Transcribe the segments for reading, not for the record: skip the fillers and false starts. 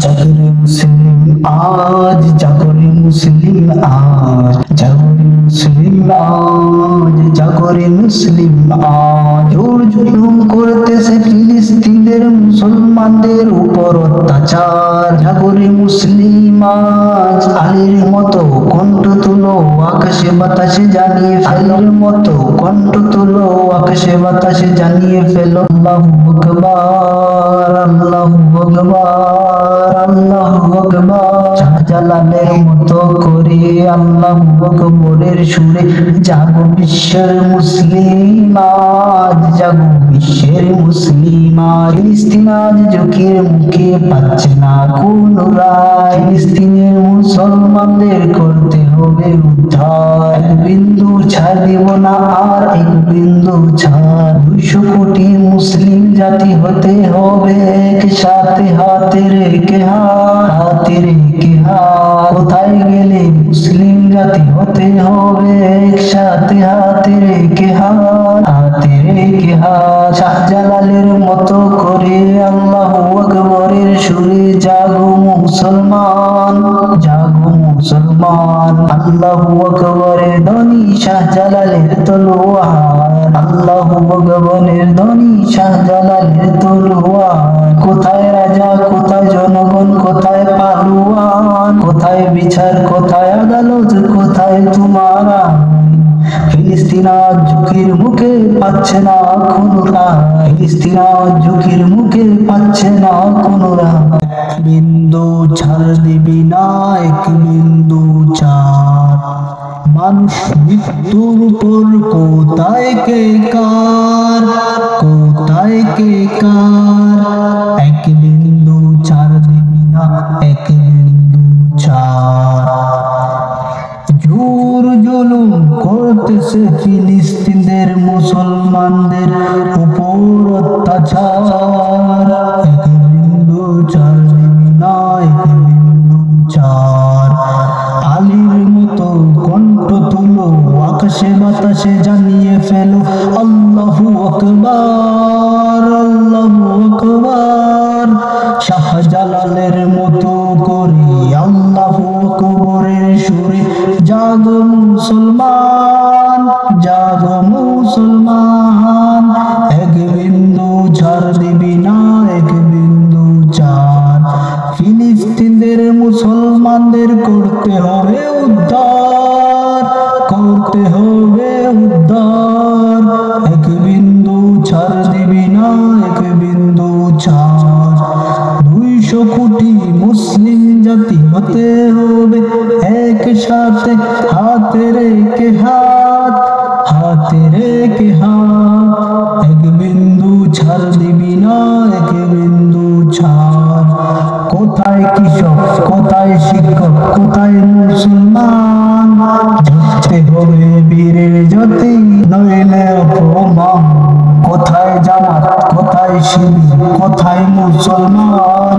জাগরে মুসলিম আজ, জাগরে মুসলিম আজ, জাগরে মুসলিম আজ, জাগরে মুসলিম আজ। জোর জুলুম করতেছে ফিলিস্তিনের মুসলমানদের উপর অত্যাচার। জাগরে মুসলিম আজ, আলীর মতো কণ্ঠ তুলো আকাশে বাতাসে জানিয়ে ফেলো, মতো কণ্ঠ তুলো আকাশে বাতাসে জানিয়ে ফেলো। আল্লাহু আকবার, আল্লাহু আকবার, আল্লাহু আকবার। শাহজালালের মতো করে আল্লাহু আকবরের সুরে জাগো বিশ্বের মুসলিম আজ, জাগো বিশ্বের মুসলিম আজ। ফিলিস্তিন আজ ঝুঁকির মুখে পাচ্ছে না কোনো রায়। ফিলিস্তিনের মুসলমানদের করতে হবে উদ্ধার। এক বিন্দু ছাড় দিব না আর, এক বিন্দু ছাড়। 200 কোটি মুসলিম জাতি হতে হবে একসাথে, হাতে রেখে হাত, হাতে রেখে হাত। কোথায় গেলে মুসলিম জাতি হতে হবে একসাথে, হাতে রেখে হাত, হাতে রেখে হাত। শাহজালালের মতো করে আল্লাহু আকবরের সুরে জাগো মুসলমান, জাগো মুসলমান। আল্লাহু আকবরের ধ্বনি শাহজালালের তলোয়ার, আল্লাহু আকবরের ধ্বনি শাহজালালের তলোয়ার। কোথায় রাজা, কোথায় জনগণ, কোথায় পালোয়ান, কোথায় বিচার, কোথায় আদালত, কোথায় তোমার আইন? ফিলিস্তিন আজ ঝুঁকির মুখে পাচ্ছে না কোনো রায়। ফিলিস্তিন আজ ঝুঁকির মুখে পাচ্ছে না কোনো রায়। এক বিন্দু ছাড় দিবি না, এক বিন্দু ছাড়। মানুষ মৃত্যুর উপর কোথায় কে কার, কোথায় কে কার? এক বিন্দু ছাড় দিবি না, এক বিন্দু ছাড়। জোর জুলুম করতেছে ফিলিস্তিনের মুসলমানদের উপর অত্যাচার। এক বিন্দু ছাড় দিবি না, এক বিন্দু ছাড়। আলীর মতো কণ্ঠ তুলো আকাশে বাতাসে জানিয়ে ফেলো, আল্লাহু আকবার, আল্লাহু আকবার। শাহজালালের মতো করে আল্লাহু আকবরের সুরে জাগো মুসলমান, জাগো মুসলমান। এক বিন্দু ছাড় দিবি না, এক বিন্দু ছাড়। ফিলিস্তিনের মুসলমানদের করতে হবে উদ্ধার, করতে হবে উদ্ধার। এক বিন্দু ছাড় দিবি না, এক বিন্দু ছাড়। 200 কোটি মুসলিম জাতি হতে হবে একসাথে, হাতে রেখে হাত, হাতে রেখে হাত। এক বিন্দু ছাড় দিবি না, এক বিন্দু ছাড়। কোথায় কৃষক, কোথায় শিক্ষক, কোথায় মুসলমান? ঝুঁকতে হবে বীরের জ্যোতি নইলে অপমান। কোথায় জামাত, কোথায় শিবির, কোথায় মুসলমান?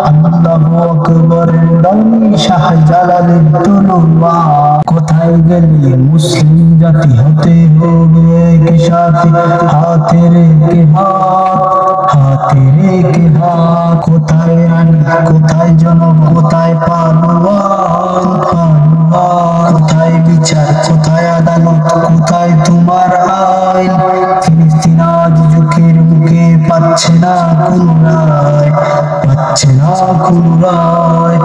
আল্লাহু আকবরের ধ্বনি শাহজালালের তলোয়ার। কোথায় গেলে মুসলিম জাতি হতে হবে একসাথে, হাতে রেখে হাত, হাতে রেখে হাত। কোথায় রানী, কোথায় জনক, কোথায় পালোয়ান, পালোয়ান। কোথায় বিচার, কোথায় আদালত, কোথায় তোমার আইন? ফিলিস্তিন আজ ঝুঁকির মুখে পাচ্ছে না কোনো রায়, পাচ্ছে না কোনো রায়।